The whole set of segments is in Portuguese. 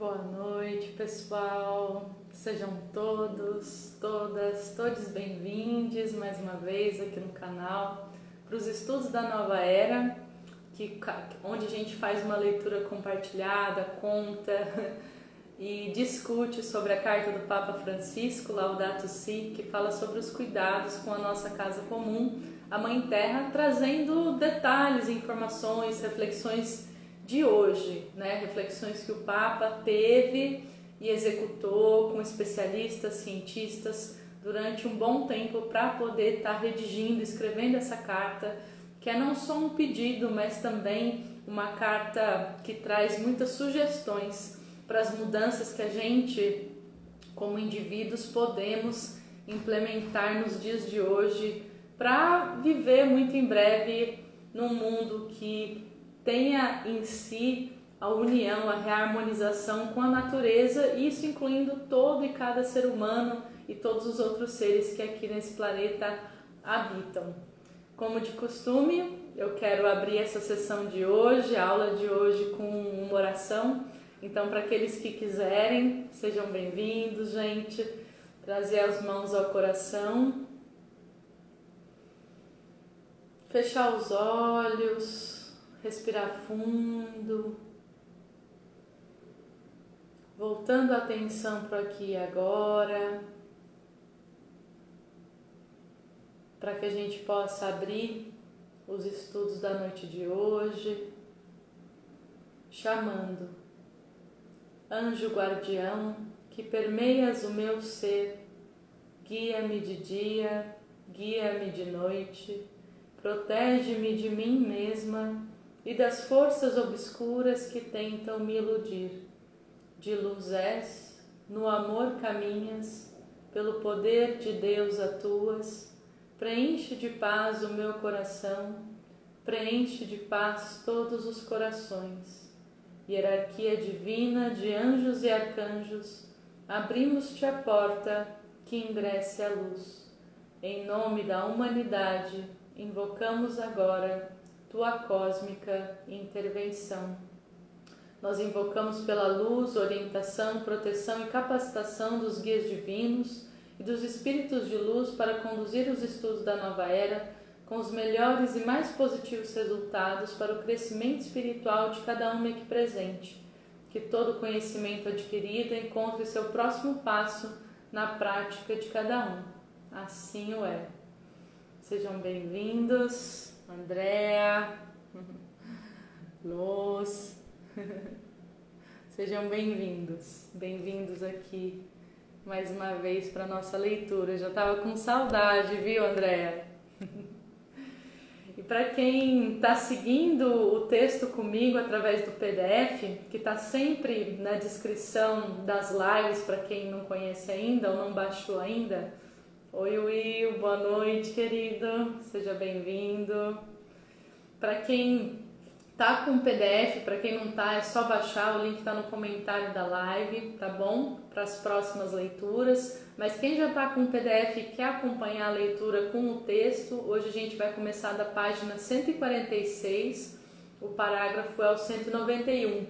Boa noite, pessoal. Sejam todos, todos bem-vindos mais uma vez aqui no canal para os estudos da Nova Era, onde a gente faz uma leitura compartilhada, conta e discute sobre a carta do Papa Francisco, Laudato Si, que fala sobre os cuidados com a nossa casa comum, a Mãe Terra, trazendo detalhes, informações, reflexões de hoje, né? Reflexões que o Papa teve e executou com especialistas, cientistas durante um bom tempo para poder estar redigindo, escrevendo essa carta, que é não só um pedido, mas também uma carta que traz muitas sugestões para as mudanças que a gente, como indivíduos, podemos implementar nos dias de hoje para viver muito em breve num mundo que tenha em si a união, a reharmonização com a natureza, isso incluindo todo e cada ser humano e todos os outros seres que aqui nesse planeta habitam. Como de costume, eu quero abrir essa sessão de hoje, a aula de hoje, com uma oração. Então, para aqueles que quiserem, sejam bem-vindos, gente. Trazer as mãos ao coração. Fechar os olhos. Respirar fundo, voltando a atenção para aqui e agora, para que a gente possa abrir os estudos da noite de hoje, chamando Anjo Guardião que permeias o meu ser, guia-me de dia, guia-me de noite, protege-me de mim mesma e das forças obscuras que tentam me iludir. De luz és, no amor caminhas, pelo poder de Deus atuas, preenche de paz o meu coração, preenche de paz todos os corações. Hierarquia divina de anjos e arcanjos, abrimos-te a porta que ingresse a luz. Em nome da humanidade, invocamos agora tua cósmica intervenção. Nós invocamos pela luz, orientação, proteção e capacitação dos guias divinos e dos espíritos de luz para conduzir os estudos da nova era com os melhores e mais positivos resultados para o crescimento espiritual de cada um aqui presente. Que todo conhecimento adquirido encontre seu próximo passo na prática de cada um. Assim o é. Sejam bem-vindos, Andréa, Luz, sejam bem-vindos aqui mais uma vez para a nossa leitura. Eu já estava com saudade, viu, Andréa? E para quem está seguindo o texto comigo através do PDF, que está sempre na descrição das lives, para quem não conhece ainda ou não baixou ainda. Oi, Will, boa noite, querido, seja bem-vindo. Para quem tá com o PDF, para quem não tá, é só baixar, o link está no comentário da live, tá bom? Para as próximas leituras. Mas quem já tá com o PDF e quer acompanhar a leitura com o texto, hoje a gente vai começar da página 146, o parágrafo é o 191.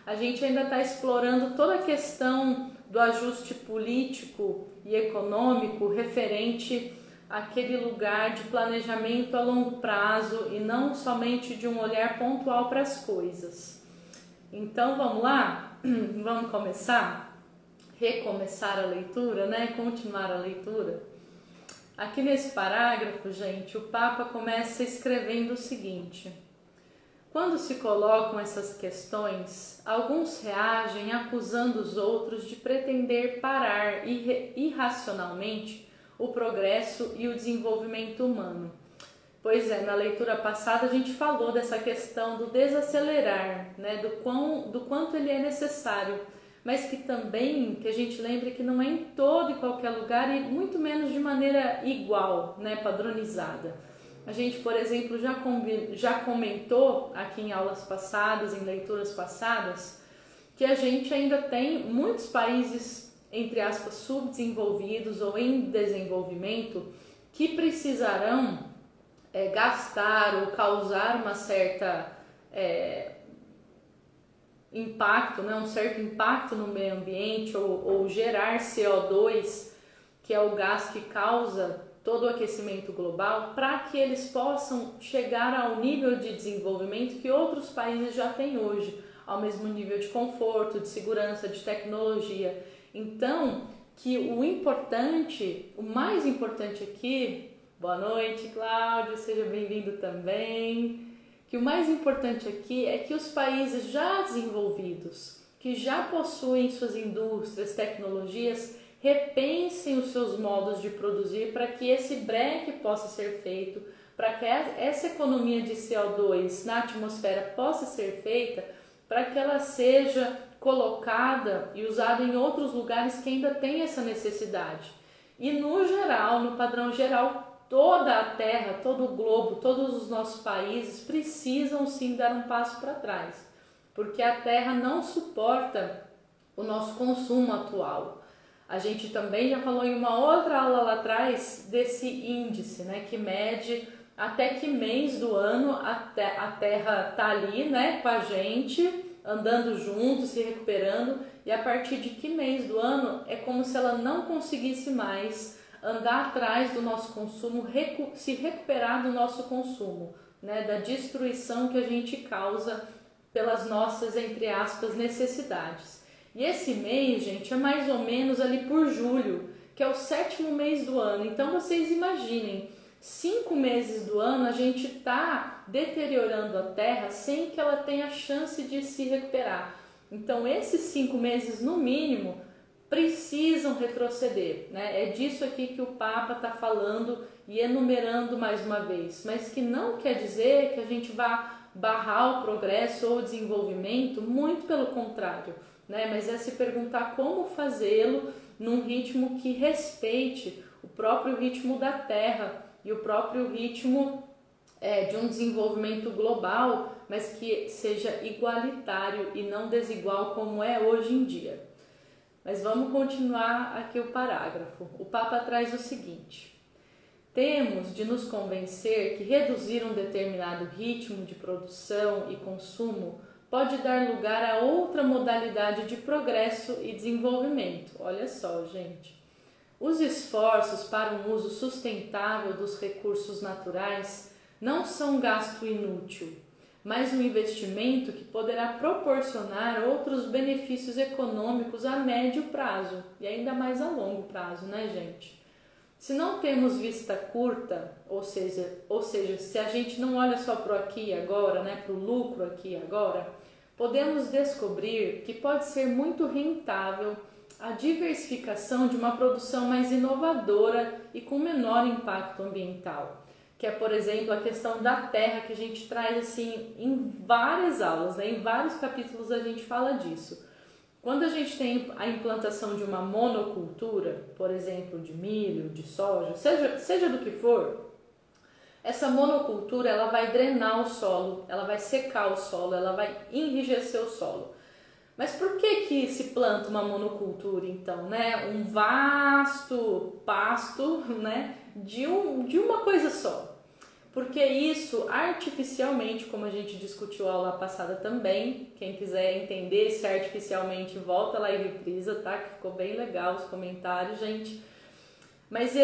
A gente ainda está explorando toda a questão do ajuste político e econômico referente àquele lugar de planejamento a longo prazo e não somente de um olhar pontual para as coisas. Então vamos lá? Vamos começar? Recomeçar a leitura, né? Continuar a leitura. Aqui nesse parágrafo, gente, o Papa começa escrevendo o seguinte: quando se colocam essas questões, alguns reagem acusando os outros de pretender parar irracionalmente o progresso e o desenvolvimento humano. Pois é, na leitura passada a gente falou dessa questão do desacelerar, né, do quanto ele é necessário, mas que também, que a gente lembre que não é em todo e qualquer lugar e muito menos de maneira igual, né, padronizada. A gente, por exemplo, já comentou aqui em aulas passadas, em leituras passadas, que a gente ainda tem muitos países, entre aspas, subdesenvolvidos ou em desenvolvimento, que precisarão gastar ou causar uma certa impacto, né, um certo impacto no meio ambiente ou gerar CO2, que é o gás que causa todo o aquecimento global, para que eles possam chegar ao nível de desenvolvimento que outros países já têm hoje, ao mesmo nível de conforto, de segurança, de tecnologia. Então, que o mais importante aqui, boa noite, Cláudio, seja bem-vindo também, que o mais importante aqui é que os países já desenvolvidos, que já possuem suas indústrias, tecnologias, repensem os seus modos de produzir para que esse break possa ser feito, para que essa economia de CO2 na atmosfera possa ser feita, para que ela seja colocada e usada em outros lugares que ainda têm essa necessidade. E no geral, no padrão geral, toda a Terra, todo o globo, todos os nossos países precisam sim dar um passo para trás, porque a Terra não suporta o nosso consumo atual. A gente também já falou em uma outra aula lá atrás desse índice, né, que mede até que mês do ano a Terra está ali, né, com a gente, andando junto, se recuperando, e a partir de que mês do ano é como se ela não conseguisse mais andar atrás do nosso consumo, se recuperar do nosso consumo, né, da destruição que a gente causa pelas nossas, entre aspas, necessidades. E esse mês, gente, é mais ou menos ali por julho, que é o 7º mês do ano. Então vocês imaginem, 5 meses do ano a gente está deteriorando a Terra sem que ela tenha chance de se recuperar. Então esses 5 meses, no mínimo, precisam retroceder, né? É disso aqui que o Papa está falando e enumerando mais uma vez, mas que não quer dizer que a gente vá barrar o progresso ou o desenvolvimento, muito pelo contrário, né? Mas é se perguntar como fazê-lo num ritmo que respeite o próprio ritmo da Terra e o próprio ritmo de um desenvolvimento global, mas que seja igualitário e não desigual como é hoje em dia. Mas vamos continuar aqui o parágrafo. O Papa traz o seguinte: temos de nos convencer que reduzir um determinado ritmo de produção e consumo pode dar lugar a outra modalidade de progresso e desenvolvimento. Olha só, gente. Os esforços para um uso sustentável dos recursos naturais não são um gasto inútil, mas um investimento que poderá proporcionar outros benefícios econômicos a médio prazo e ainda mais a longo prazo, né, gente? Se não temos vista curta, ou seja, se a gente não olha só para o aqui e agora, né, para o lucro aqui e agora, podemos descobrir que pode ser muito rentável a diversificação de uma produção mais inovadora e com menor impacto ambiental, que é, por exemplo, a questão da terra, que a gente traz assim em várias aulas, né? Em vários capítulos a gente fala disso. Quando a gente tem a implantação de uma monocultura, por exemplo, de milho, de soja, seja do que for, essa monocultura ela vai drenar o solo, ela vai secar o solo, ela vai enrijecer o solo. Mas por que se planta uma monocultura, então, né? Um vasto pasto, né? de uma coisa só. Porque isso, artificialmente, como a gente discutiu a aula passada também, quem quiser entender se artificialmente, volta lá e reprisa, tá? Que ficou bem legal os comentários, gente. Mas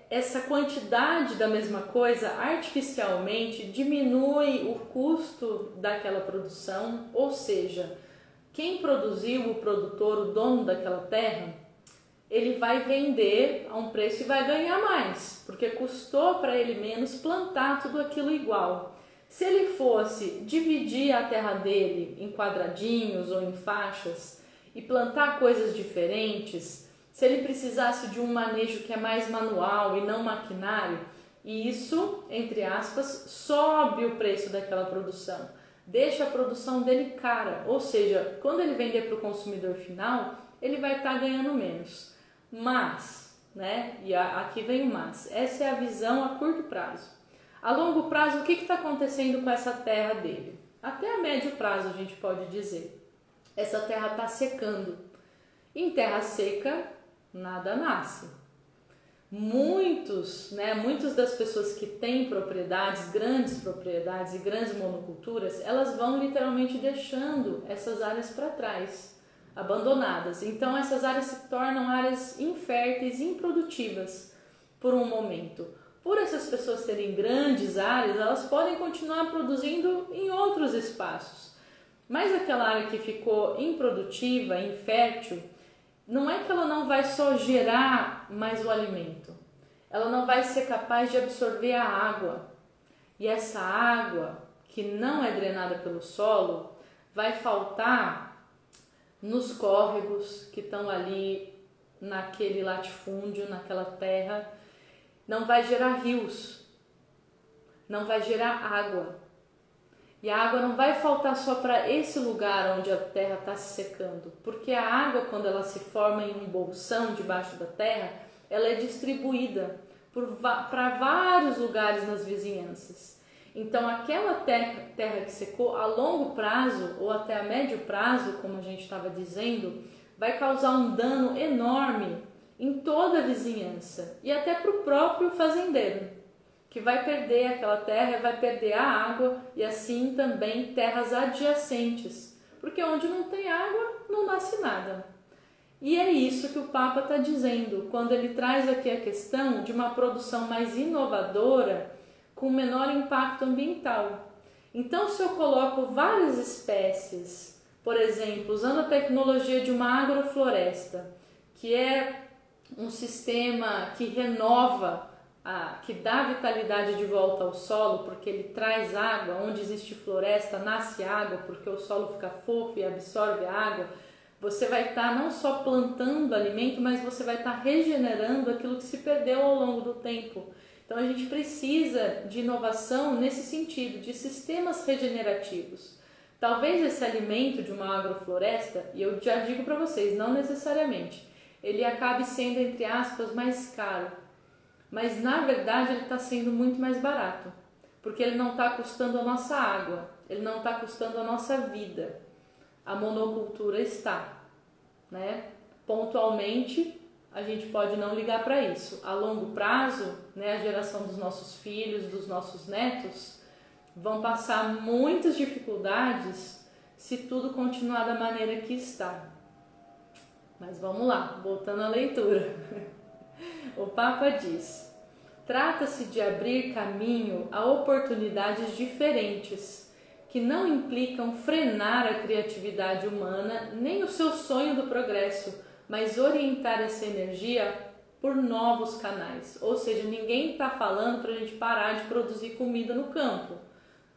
essa quantidade da mesma coisa, artificialmente, diminui o custo daquela produção, ou seja, quem produziu, o produtor, o dono daquela terra, ele vai vender a um preço e vai ganhar mais, porque custou para ele menos plantar tudo aquilo igual. Se ele fosse dividir a terra dele em quadradinhos ou em faixas e plantar coisas diferentes, se ele precisasse de um manejo que é mais manual e não maquinário, e isso, entre aspas, sobe o preço daquela produção, deixa a produção dele cara, ou seja, quando ele vender para o consumidor final, ele vai estar ganhando menos. Mas, né, e aqui vem o mas, essa é a visão a curto prazo. A longo prazo, o que está acontecendo com essa terra dele? Até a médio prazo a gente pode dizer, essa terra está secando. Em terra seca, nada nasce. Muitas das pessoas que têm propriedades, grandes propriedades e grandes monoculturas, elas vão literalmente deixando essas áreas para trás, abandonadas. Então essas áreas se tornam áreas inférteis e improdutivas por um momento. Por essas pessoas terem grandes áreas, elas podem continuar produzindo em outros espaços. Mas aquela área que ficou improdutiva, infértil, não é que ela não vai só gerar mais o alimento, ela não vai ser capaz de absorver a água. E essa água, que não é drenada pelo solo, vai faltar nos córregos que estão ali naquele latifúndio, naquela terra. Não vai gerar rios, não vai gerar água. E a água não vai faltar só para esse lugar onde a terra está se secando, porque a água, quando ela se forma em um bolsão debaixo da terra, ela é distribuída para vários lugares nas vizinhanças. Então aquela terra que secou a longo prazo ou até a médio prazo, como a gente estava dizendo, vai causar um dano enorme em toda a vizinhança e até para o próprio fazendeiro, que vai perder aquela terra, vai perder a água e assim também terras adjacentes, porque onde não tem água não nasce nada. E é isso que o Papa está dizendo quando ele traz aqui a questão de uma produção mais inovadora com menor impacto ambiental. Então, se eu coloco várias espécies, por exemplo, usando a tecnologia de uma agrofloresta, que é um sistema que renova, que dá vitalidade de volta ao solo, porque ele traz água. Onde existe floresta, nasce água, porque o solo fica fofo e absorve a água. Você vai estar não só plantando alimento, mas você vai estar regenerando aquilo que se perdeu ao longo do tempo. Então a gente precisa de inovação nesse sentido, de sistemas regenerativos. Talvez esse alimento de uma agrofloresta, e eu já digo para vocês, não necessariamente, ele acabe sendo, entre aspas, mais caro. Mas na verdade ele está sendo muito mais barato, porque ele não está custando a nossa água, ele não está custando a nossa vida. A monocultura está, né? Pontualmente a gente pode não ligar para isso. A longo prazo, né, a geração dos nossos filhos, dos nossos netos, vão passar muitas dificuldades se tudo continuar da maneira que está. Mas vamos lá, voltando à leitura. O Papa diz: trata-se de abrir caminho a oportunidades diferentes, que não implicam frenar a criatividade humana nem o seu sonho do progresso, mas orientar essa energia por novos canais. Ou seja, ninguém está falando para a gente parar de produzir comida no campo.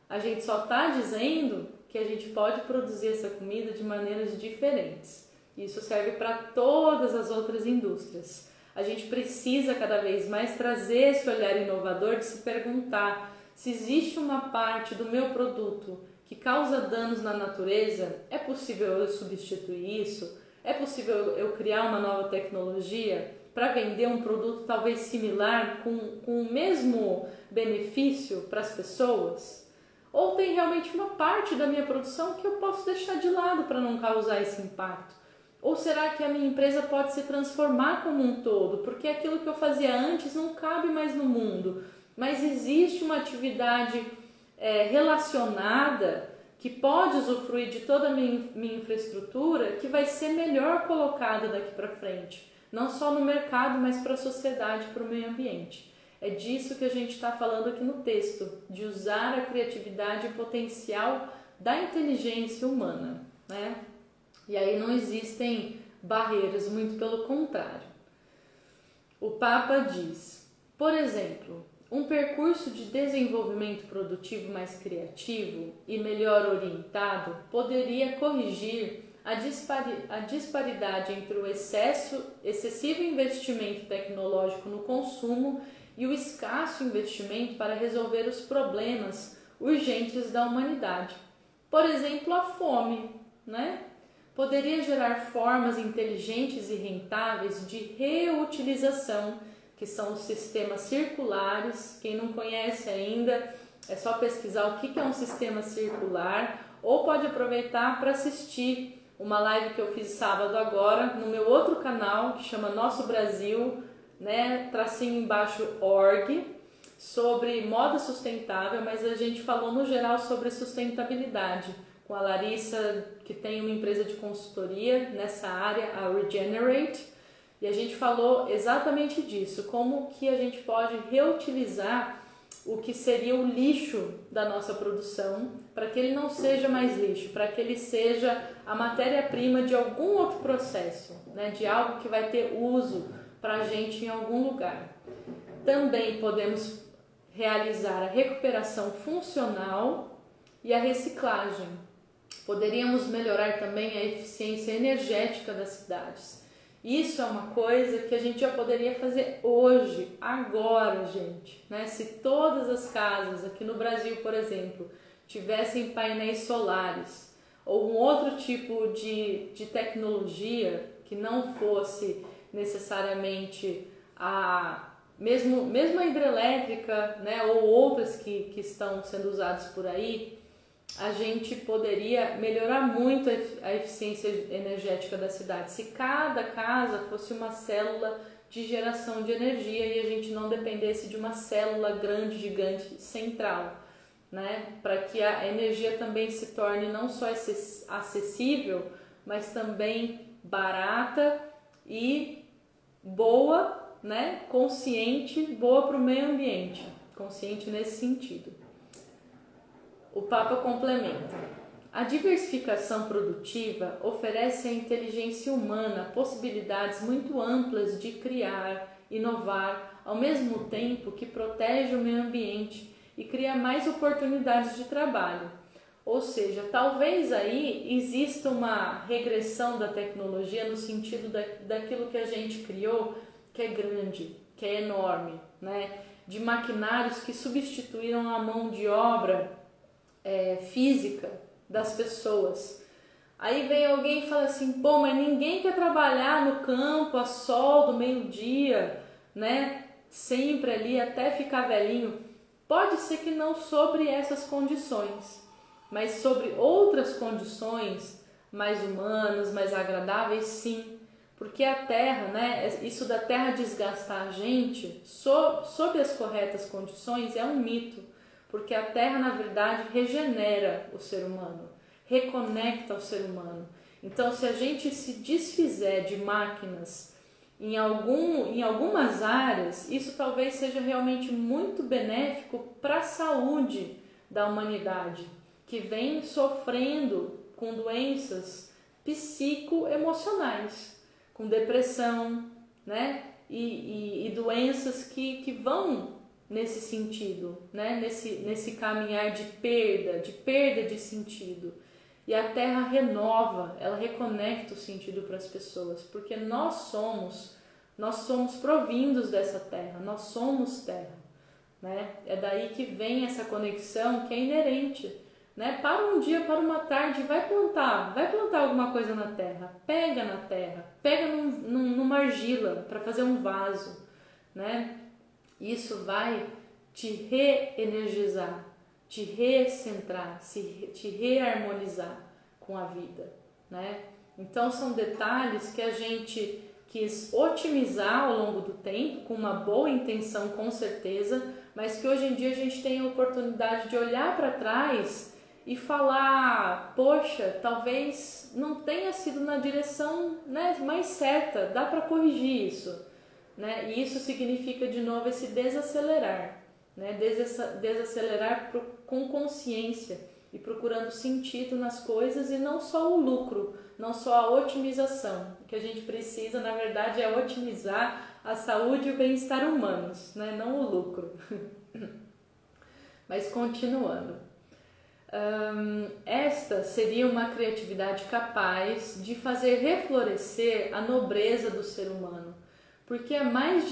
A gente só está dizendo que a gente pode produzir essa comida de maneiras diferentes. Isso serve para todas as outras indústrias. A gente precisa cada vez mais trazer esse olhar inovador de se perguntar se existe uma parte do meu produto que causa danos na natureza, é possível eu substituir isso? É possível eu criar uma nova tecnologia para vender um produto talvez similar com o mesmo benefício para as pessoas? Ou tem realmente uma parte da minha produção que eu posso deixar de lado para não causar esse impacto? Ou será que a minha empresa pode se transformar como um todo? Porque aquilo que eu fazia antes não cabe mais no mundo, mas existe uma atividade relacionada que pode usufruir de toda a minha infraestrutura, que vai ser melhor colocada daqui para frente, não só no mercado, mas para a sociedade, para o meio ambiente. É disso que a gente está falando aqui no texto, de usar a criatividade e potencial da inteligência humana, né? E aí não existem barreiras, muito pelo contrário. O Papa diz, por exemplo, um percurso de desenvolvimento produtivo mais criativo e melhor orientado poderia corrigir a disparidade entre o excessivo investimento tecnológico no consumo e o escasso investimento para resolver os problemas urgentes da humanidade. Por exemplo, a fome, né? Poderia gerar formas inteligentes e rentáveis de reutilização, que são os sistemas circulares. Quem não conhece ainda, é só pesquisar o que é um sistema circular, ou pode aproveitar para assistir uma live que eu fiz sábado agora no meu outro canal, que chama Nosso Brasil, né, tracinho embaixo org, sobre moda sustentável, mas a gente falou no geral sobre sustentabilidade, com a Larissa, que tem uma empresa de consultoria nessa área, a Regenerate, e a gente falou exatamente disso, como que a gente pode reutilizar o que seria o lixo da nossa produção, para que ele não seja mais lixo, para que ele seja a matéria-prima de algum outro processo, né, de algo que vai ter uso para a gente em algum lugar. Também podemos realizar a recuperação funcional e a reciclagem. Poderíamos melhorar também a eficiência energética das cidades. Isso é uma coisa que a gente já poderia fazer hoje, agora, gente, né? Se todas as casas aqui no Brasil, por exemplo, tivessem painéis solares ou um outro tipo de tecnologia que não fosse necessariamente mesmo a hidrelétrica, né, ou outras que estão sendo usadas por aí, a gente poderia melhorar muito a eficiência energética da cidade. Se cada casa fosse uma célula de geração de energia e a gente não dependesse de uma célula grande, gigante, central, né, para que a energia também se torne não só acessível, mas também barata e boa, né, consciente, boa para o meio ambiente, consciente nesse sentido. O Papa complementa: a diversificação produtiva oferece à inteligência humana possibilidades muito amplas de criar, inovar, ao mesmo tempo que protege o meio ambiente e cria mais oportunidades de trabalho. Ou seja, talvez aí exista uma regressão da tecnologia no sentido daquilo que a gente criou, que é grande, que é enorme, né? De maquinários que substituíram a mão de obra física das pessoas. Aí vem alguém e fala assim: pô, mas ninguém quer trabalhar no campo a sol do meio-dia, né? Sempre ali até ficar velhinho. Pode ser que não sobre essas condições, mas sobre outras condições mais humanas, mais agradáveis, sim. Porque a terra, né, isso da terra desgastar a gente sob as corretas condições é um mito, porque a terra na verdade regenera o ser humano, reconecta o ser humano. Então, se a gente se desfizer de máquinas em algumas áreas, isso talvez seja realmente muito benéfico para a saúde da humanidade, que vem sofrendo com doenças psicoemocionais, com depressão, né? E doenças que vão nesse sentido, né? Nesse caminhar de perda de sentido. E a Terra renova, ela reconecta o sentido para as pessoas, porque nós somos provindos dessa Terra, nós somos Terra, né? É daí que vem essa conexão que é inerente, né? Para um dia, para uma tarde, vai plantar alguma coisa na terra, pega na terra, pega numa argila para fazer um vaso, né? Isso vai te reenergizar, te recentrar, te reharmonizar com a vida, né? Então são detalhes que a gente quis otimizar ao longo do tempo, com uma boa intenção com certeza, mas que hoje em dia a gente tem a oportunidade de olhar para trás e falar: poxa, talvez não tenha sido na direção, né, mais certa, dá para corrigir isso, né? E isso significa de novo esse desacelerar, né? Desacelerar com consciência e procurando sentido nas coisas, e não só o lucro, não só a otimização. O que a gente precisa, na verdade, é otimizar a saúde e o bem-estar humanos, né? Não o lucro. Mas continuando. Esta seria uma criatividade capaz de fazer reflorescer a nobreza do ser humano, porque é mais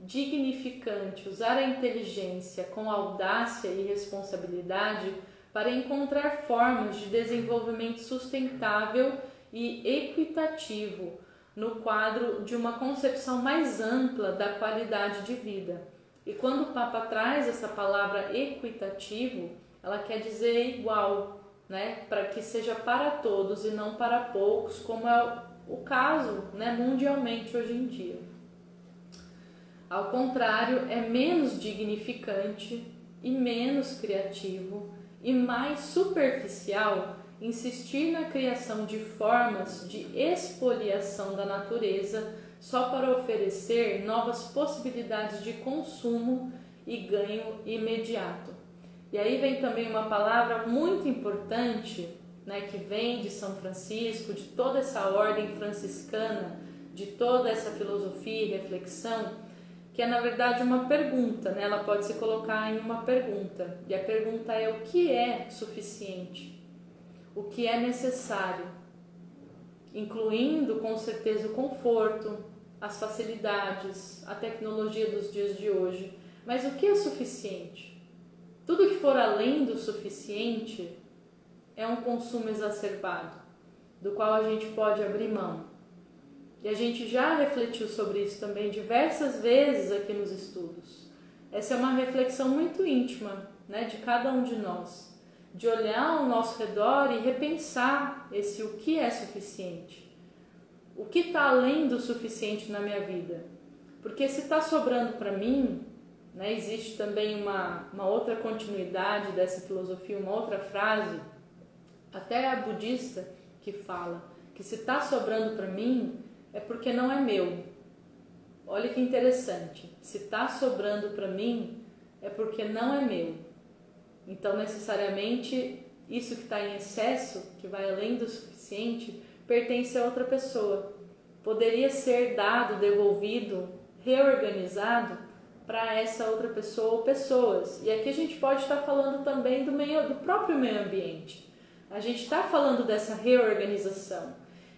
dignificante usar a inteligência com audácia e responsabilidade para encontrar formas de desenvolvimento sustentável e equitativo no quadro de uma concepção mais ampla da qualidade de vida. E quando o Papa traz essa palavra equitativo, ela quer dizer igual, né? Para que seja para todos e não para poucos, como é o caso, né, mundialmente hoje em dia. Ao contrário, é menos dignificante e menos criativo e mais superficial insistir na criação de formas de expoliação da natureza só para oferecer novas possibilidades de consumo e ganho imediato. E aí vem também uma palavra muito importante, né, que vem de São Francisco, de toda essa ordem franciscana, de toda essa filosofia e reflexão, que é na verdade uma pergunta, né? Ela pode se colocar em uma pergunta. E a pergunta é: o que é suficiente? O que é necessário? Incluindo com certeza o conforto, as facilidades, a tecnologia dos dias de hoje. Mas o que é suficiente? Tudo que for além do suficiente é um consumo exacerbado, do qual a gente pode abrir mão. E a gente já refletiu sobre isso também diversas vezes aqui nos estudos. Essa é uma reflexão muito íntima, né, de cada um de nós, de olhar ao nosso redor e repensar o que é suficiente. O que está além do suficiente na minha vida? Porque se está sobrando para mim, né, existe também uma outra continuidade dessa filosofia, uma outra frase, até a budista, que fala que se está sobrando para mim é porque não é meu. Olha que interessante, se está sobrando para mim é porque não é meu. Então necessariamente isso que está em excesso, que vai além do suficiente, pertence a outra pessoa. Poderia ser dado, devolvido, reorganizado para essa outra pessoa ou pessoas. E aqui a gente pode estar falando também do próprio meio ambiente. A gente está falando dessa reorganização.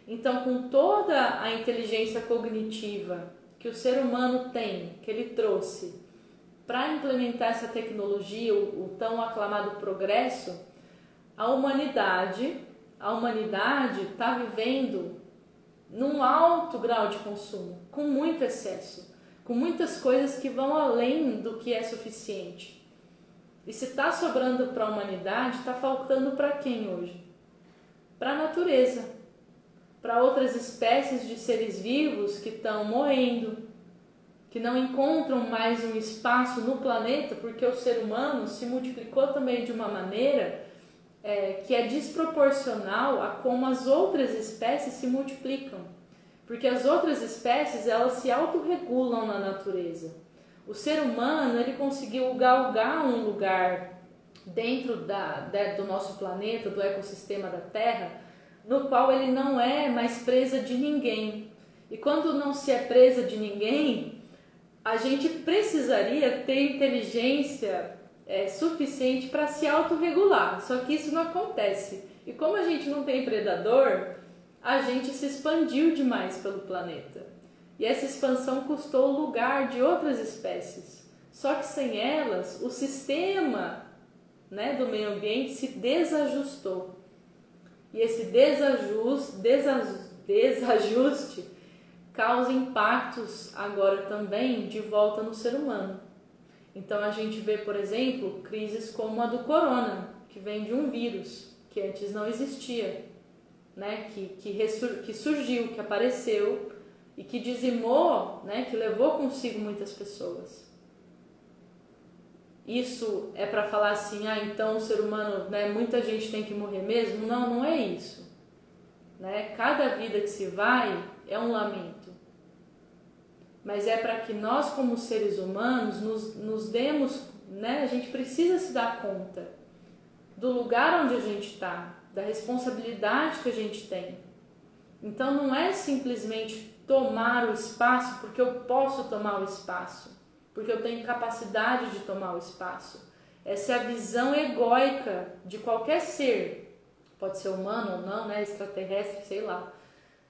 Então, com toda a inteligência cognitiva que o ser humano tem, que ele trouxe para implementar essa tecnologia, o tão aclamado progresso, a humanidade está vivendo num alto grau de consumo, com muito excesso, com muitas coisas que vão além do que é suficiente. E se está sobrando para a humanidade, está faltando para quem hoje? Para a natureza, para outras espécies de seres vivos que estão morrendo, que não encontram mais um espaço no planeta, porque o ser humano se multiplicou também de uma maneira que é desproporcional a como as outras espécies se multiplicam. Porque as outras espécies, elas se autorregulam na natureza. O ser humano, ele conseguiu galgar um lugar dentro do nosso planeta, do ecossistema da Terra, no qual ele não é mais presa de ninguém. E quando não se é presa de ninguém, a gente precisaria ter inteligência suficiente para se autorregular. Só que isso não acontece. E como a gente não tem predador, a gente se expandiu demais pelo planeta. E essa expansão custou o lugar de outras espécies. Só que sem elas, o sistema, né, do meio ambiente se desajustou. E esse desajuste causa impactos agora também de volta no ser humano. Então a gente vê, por exemplo, crises como a do corona, que vem de um vírus que antes não existia, né? que surgiu, que apareceu e que dizimou, né? Que levou consigo muitas pessoas. Isso é para falar assim, então o ser humano, né, muita gente tem que morrer mesmo? Não, não é isso. Né? Cada vida que se vai é um lamento. Mas é para que nós, como seres humanos, nos demos, né, a gente precisa se dar conta do lugar onde a gente está, da responsabilidade que a gente tem. Então não é simplesmente tomar o espaço porque eu posso tomar o espaço, porque eu tenho capacidade de tomar o espaço. Essa é a visão egóica de qualquer ser, pode ser humano ou não, né, extraterrestre, sei lá,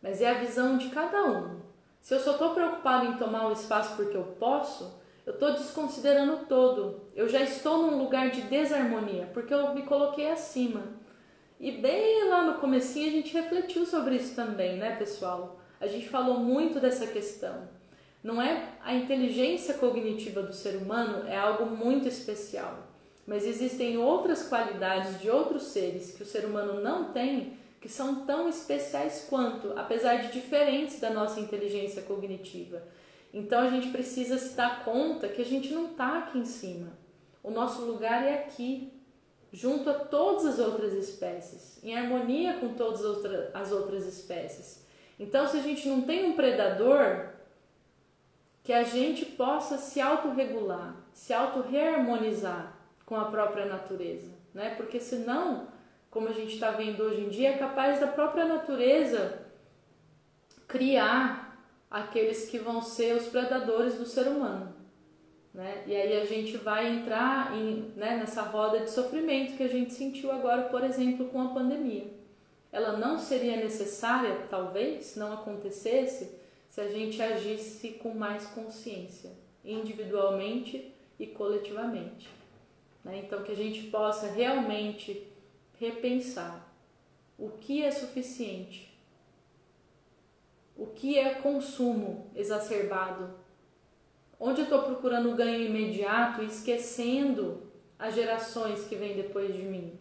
mas é a visão de cada um. Se eu só estou preocupado em tomar o espaço porque eu posso, eu estou desconsiderando o todo. Eu já estou num lugar de desarmonia, porque eu me coloquei acima. E bem lá no comecinho a gente refletiu sobre isso também, né, pessoal? A gente falou muito dessa questão. Não é a inteligência cognitiva do ser humano, é algo muito especial. Mas existem outras qualidades de outros seres que o ser humano não tem, que são tão especiais quanto, apesar de diferentes da nossa inteligência cognitiva. Então a gente precisa se dar conta que a gente não está aqui em cima. O nosso lugar é aqui, junto a todas as outras espécies, em harmonia com todas as outras espécies. Então, se a gente não tem um predador, que a gente possa se autorregular, se autorreharmonizar com a própria natureza, né? Porque senão, como a gente está vendo hoje em dia, é capaz da própria natureza criar aqueles que vão ser os predadores do ser humano, né? E aí a gente vai entrar nessa roda de sofrimento que a gente sentiu agora, por exemplo, com a pandemia. Ela não seria necessária, talvez, se não acontecesse, se a gente agisse com mais consciência, individualmente e coletivamente, né? Então, que a gente possa realmente repensar o que é suficiente, o que é consumo exacerbado, onde eu estou procurando ganho imediato e esquecendo as gerações que vêm depois de mim.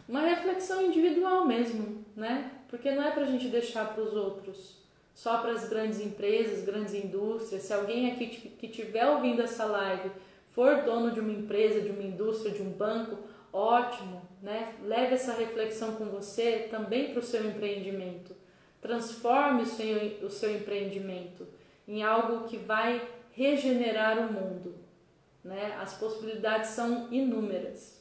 Uma reflexão individual mesmo, né? Porque não é para a gente deixar para os outros, só para as grandes empresas, grandes indústrias. Se alguém aqui que estiver ouvindo essa live for dono de uma empresa, de uma indústria, de um banco, ótimo, né? Leve essa reflexão com você também para o seu empreendimento. Transforme o seu empreendimento em algo que vai regenerar o mundo, né? As possibilidades são inúmeras.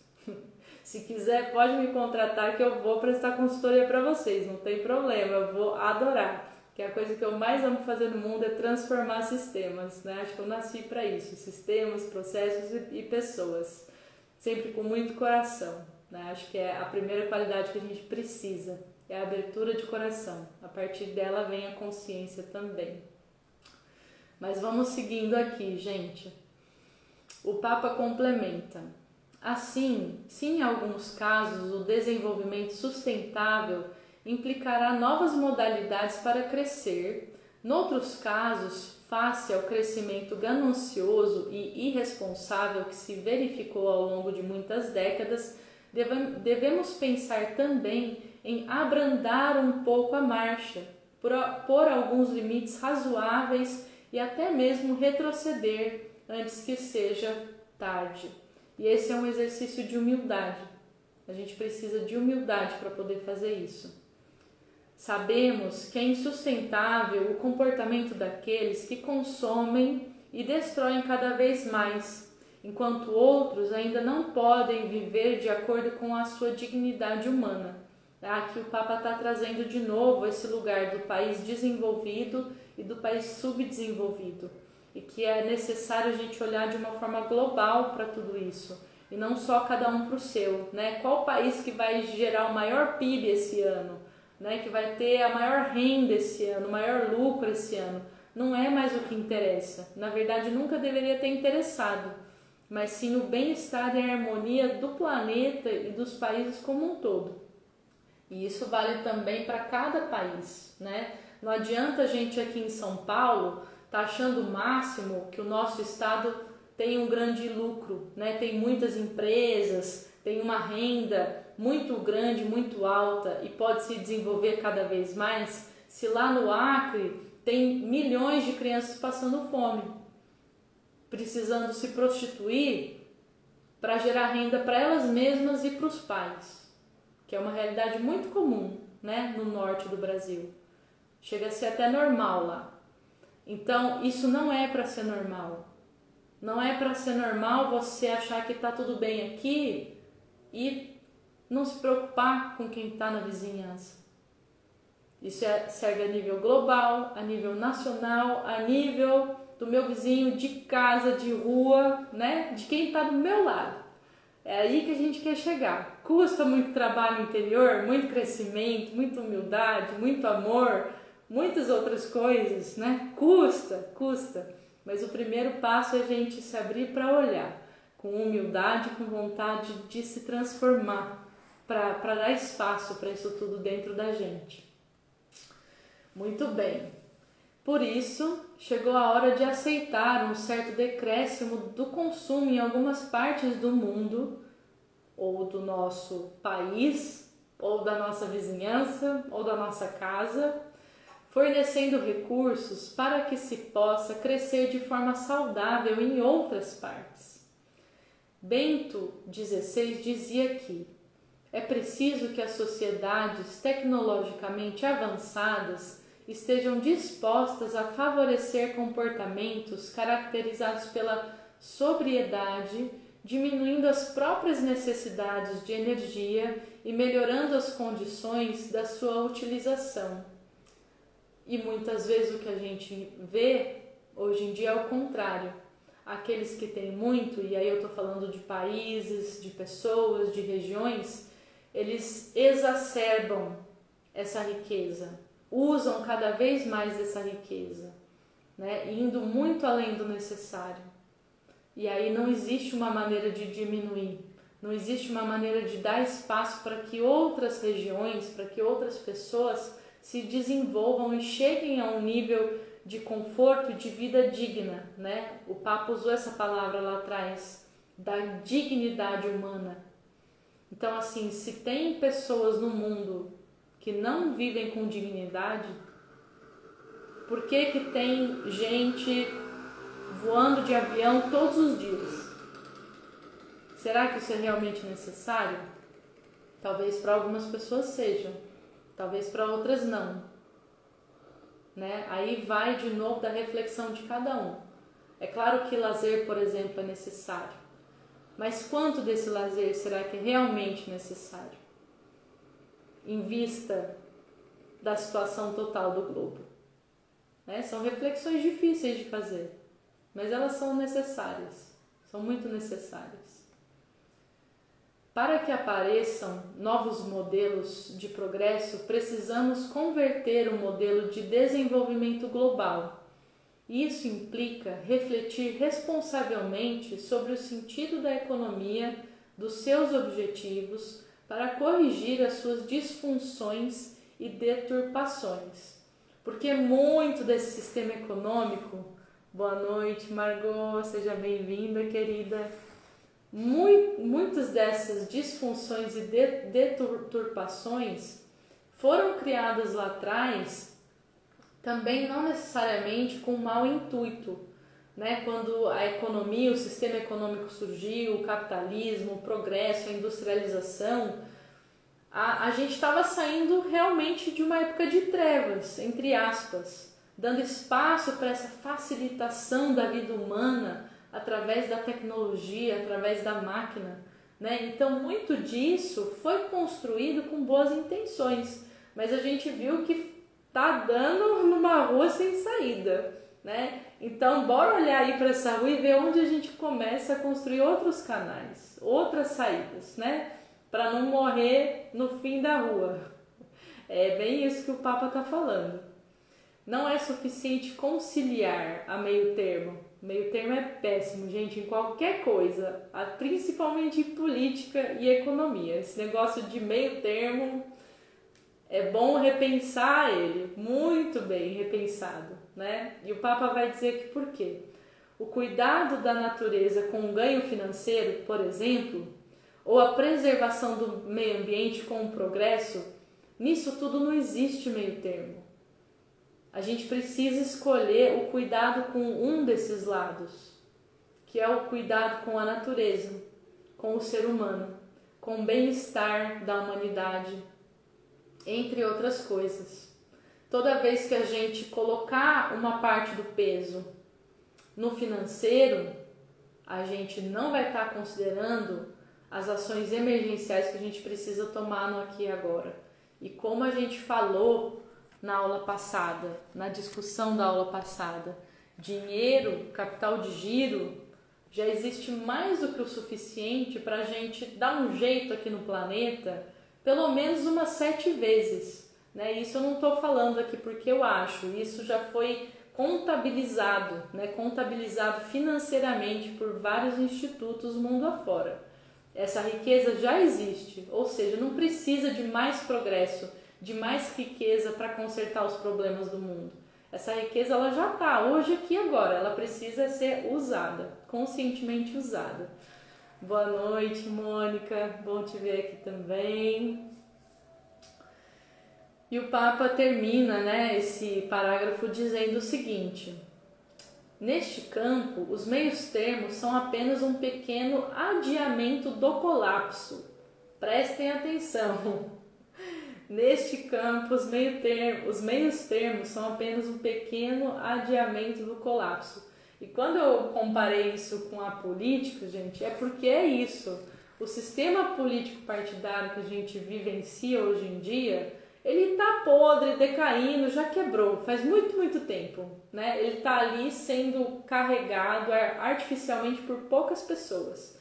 Se quiser, pode me contratar que eu vou prestar consultoria para vocês, não tem problema, eu vou adorar. Que a coisa que eu mais amo fazer no mundo é transformar sistemas, né? Acho que eu nasci para isso, sistemas, processos e pessoas, sempre com muito coração, né? Acho que é a primeira qualidade que a gente precisa, é a abertura de coração. A partir dela vem a consciência também. Mas vamos seguindo aqui, gente. O Papa complementa. Assim, se em alguns casos o desenvolvimento sustentável implicará novas modalidades para crescer, noutros casos, face ao crescimento ganancioso e irresponsável que se verificou ao longo de muitas décadas, devemos pensar também em abrandar um pouco a marcha, por alguns limites razoáveis e até mesmo retroceder antes que seja tarde. E esse é um exercício de humildade. A gente precisa de humildade para poder fazer isso. Sabemos que é insustentável o comportamento daqueles que consomem e destroem cada vez mais, enquanto outros ainda não podem viver de acordo com a sua dignidade humana. Aqui o Papa está trazendo de novo esse lugar do país desenvolvido e do país subdesenvolvido. E que é necessário a gente olhar de uma forma global para tudo isso, e não só cada um para o seu, né? Qual país que vai gerar o maior PIB esse ano, né? Que vai ter a maior renda esse ano, o maior lucro esse ano? Não é mais o que interessa. Na verdade, nunca deveria ter interessado, mas sim o bem-estar e a harmonia do planeta e dos países como um todo. E isso vale também para cada país, né? Não adianta a gente aqui em São Paulo tá achando o máximo que o nosso estado tem um grande lucro, né? Tem muitas empresas, tem uma renda muito grande, muito alta e pode se desenvolver cada vez mais, se lá no Acre tem milhões de crianças passando fome, precisando se prostituir para gerar renda para elas mesmas e para os pais, que é uma realidade muito comum, né? No norte do Brasil. Chega a ser até normal lá. Então, isso não é para ser normal. Não é para ser normal você achar que está tudo bem aqui e não se preocupar com quem está na vizinhança. Isso serve a nível global, a nível nacional, a nível do meu vizinho de casa, de rua, né? De quem está do meu lado. É aí que a gente quer chegar. Custa muito trabalho no interior, muito crescimento, muita humildade, muito amor, muitas outras coisas, né? Custa. Mas o primeiro passo é a gente se abrir para olhar com humildade, com vontade de se transformar, para dar espaço para isso tudo dentro da gente. Muito bem. Por isso, chegou a hora de aceitar um certo decréscimo do consumo em algumas partes do mundo, ou do nosso país, ou da nossa vizinhança, ou da nossa casa. fornecendo recursos para que se possa crescer de forma saudável em outras partes. Bento XVI dizia que é preciso que as sociedades tecnologicamente avançadas estejam dispostas a favorecer comportamentos caracterizados pela sobriedade, diminuindo as próprias necessidades de energia e melhorando as condições da sua utilização. E muitas vezes o que a gente vê hoje em dia é o contrário. Aqueles que têm muito, e aí eu estou falando de países, de pessoas, de regiões, eles exacerbam essa riqueza, usam cada vez mais essa riqueza, né? Indo muito além do necessário. E aí não existe uma maneira de diminuir, não existe uma maneira de dar espaço para que outras regiões, para que outras pessoas se desenvolvam e cheguem a um nível de conforto e de vida digna, né? O Papa usou essa palavra lá atrás, da dignidade humana. Então, assim, se tem pessoas no mundo que não vivem com dignidade, por que tem gente voando de avião todos os dias? Será que isso é realmente necessário? Talvez para algumas pessoas sejam, talvez para outras não, né? Aí vai de novo da reflexão de cada um. É claro que lazer, por exemplo, é necessário, mas quanto desse lazer será que é realmente necessário em vista da situação total do globo? Né? São reflexões difíceis de fazer, mas elas são necessárias, são muito necessárias. Para que apareçam novos modelos de progresso, precisamos converter o modelo de desenvolvimento global. Isso implica refletir responsavelmente sobre o sentido da economia, dos seus objetivos, para corrigir as suas disfunções e deturpações. Porque muito desse sistema econômico... Boa noite, Margot, seja bem-vinda, querida. Muitas dessas disfunções e deturpações foram criadas lá atrás, também não necessariamente com mau intuito, né? Quando a economia, o sistema econômico surgiu, o capitalismo, o progresso, a industrialização, a gente estava saindo realmente de uma época de trevas, entre aspas, dando espaço para essa facilitação da vida humana através da tecnologia, através da máquina, né? Então, muito disso foi construído com boas intenções, mas a gente viu que tá dando numa rua sem saída, né? Então, bora olhar aí para essa rua e ver onde a gente começa a construir outros canais, outras saídas, né? Para não morrer no fim da rua. É bem isso que o Papa está falando. Não é suficiente conciliar a meio termo. Meio termo é péssimo, gente, em qualquer coisa, principalmente em política e economia. Esse negócio de meio termo, é bom repensar ele, muito bem repensado, né? E o Papa vai dizer que por quê? O cuidado da natureza com o ganho financeiro, por exemplo, ou a preservação do meio ambiente com o progresso, nisso tudo não existe meio termo. A gente precisa escolher o cuidado com um desses lados, que é o cuidado com a natureza, com o ser humano, com o bem-estar da humanidade, entre outras coisas. Toda vez que a gente colocar uma parte do peso no financeiro, a gente não vai estar considerando as ações emergenciais que a gente precisa tomar no aqui e agora. E como a gente falou na aula passada, na discussão da aula passada, dinheiro, capital de giro, já existe mais do que o suficiente para a gente dar um jeito aqui no planeta, pelo menos umas 7 vezes, né? Isso eu não estou falando aqui porque eu acho, isso já foi contabilizado, né? Contabilizado financeiramente por vários institutos mundo afora. Essa riqueza já existe, ou seja, não precisa de mais progresso, de mais riqueza para consertar os problemas do mundo. Essa riqueza ela já está, hoje, aqui e agora. Ela precisa ser usada, conscientemente usada. Boa noite, Mônica. Bom te ver aqui também. E o Papa termina, né, esse parágrafo dizendo o seguinte: neste campo, os meios termos são apenas um pequeno adiamento do colapso. Prestem atenção. Neste campo, os meios termos são apenas um pequeno adiamento do colapso. E quando eu comparei isso com a política, gente, é porque é isso. O sistema político partidário que a gente vivencia hoje em dia, ele está podre, decaindo, já quebrou, faz muito, muito tempo, né? Ele está ali sendo carregado artificialmente por poucas pessoas.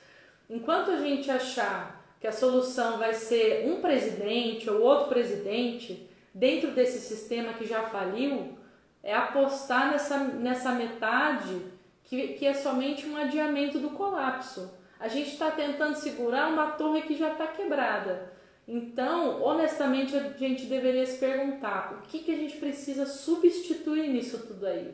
Enquanto a gente achar que a solução vai ser um presidente ou outro presidente dentro desse sistema que já faliu, é apostar nessa metade que é somente um adiamento do colapso. A gente está tentando segurar uma torre que já está quebrada. Então, honestamente, a gente deveria se perguntar o que a gente precisa substituir nisso tudo aí.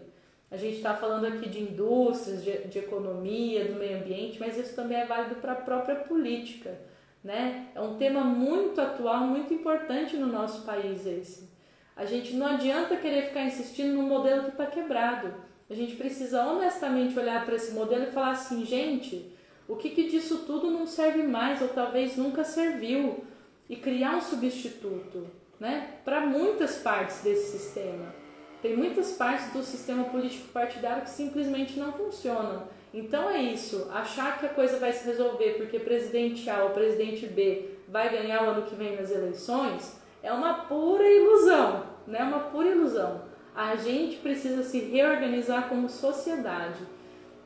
A gente está falando aqui de indústrias, de economia, do meio ambiente, mas isso também é válido para a própria política, né? É um tema muito atual, muito importante no nosso país esse. A gente não adianta querer ficar insistindo num modelo que está quebrado. A gente precisa honestamente olhar para esse modelo e falar assim, gente, o que disso tudo não serve mais ou talvez nunca serviu? E criar um substituto, né, para muitas partes desse sistema. Tem muitas partes do sistema político partidário que simplesmente não funcionam. Então é isso, achar que a coisa vai se resolver porque presidente A ou presidente B vai ganhar o ano que vem nas eleições é uma pura ilusão, né? Uma pura ilusão. A gente precisa se reorganizar como sociedade.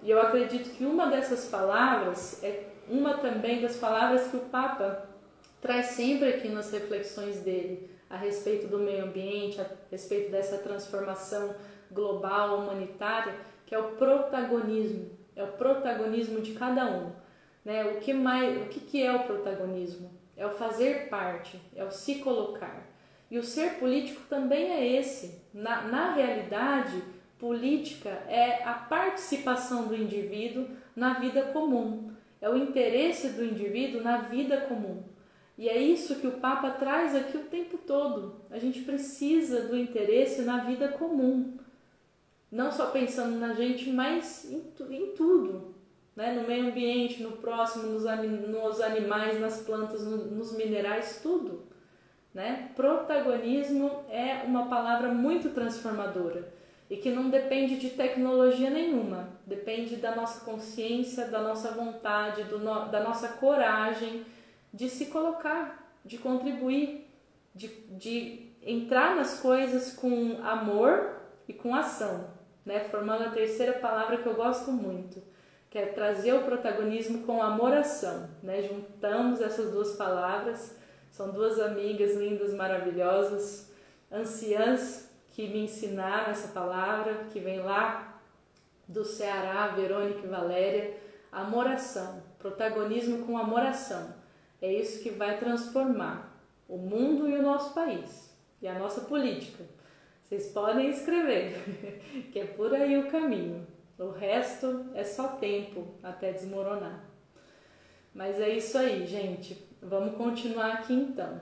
E eu acredito que uma dessas palavras é uma também das palavras que o Papa traz sempre aqui nas reflexões dele a respeito do meio ambiente, a respeito dessa transformação global, humanitária, que é o protagonismo. É o protagonismo de cada um, né? O que é o protagonismo? É o fazer parte, é o se colocar. E o ser político também é esse. Na realidade, política é a participação do indivíduo na vida comum. É o interesse do indivíduo na vida comum. E é isso que o Papa traz aqui o tempo todo. A gente precisa do interesse na vida comum. Não só pensando na gente, mas em tudo. Né? No meio ambiente, no próximo, nos animais, nas plantas, nos minerais, tudo. Né? Protagonismo é uma palavra muito transformadora e que não depende de tecnologia nenhuma. Depende da nossa consciência, da nossa vontade, da nossa coragem de se colocar, de contribuir, de entrar nas coisas com amor e com ação, né? Formando a terceira palavra que eu gosto muito, que é trazer o protagonismo com amor-ação, né? Juntamos essas duas palavras, são duas amigas lindas, maravilhosas, anciãs que me ensinaram essa palavra, que vem lá do Ceará, Verônica e Valéria, amor-ação, protagonismo com amor-ação. É isso que vai transformar o mundo e o nosso país e a nossa política. Vocês podem escrever, que é por aí o caminho. O resto é só tempo até desmoronar. Mas é isso aí, gente. Vamos continuar aqui então.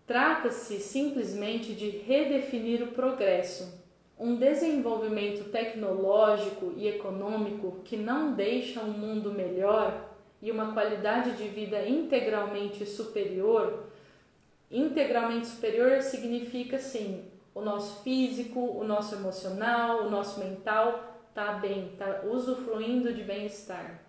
Trata-se simplesmente de redefinir o progresso, um desenvolvimento tecnológico e econômico que não deixa um mundo melhor e uma qualidade de vida integralmente superior. Integralmente superior significa, sim, o nosso físico, o nosso emocional, o nosso mental está bem, está usufruindo de bem-estar.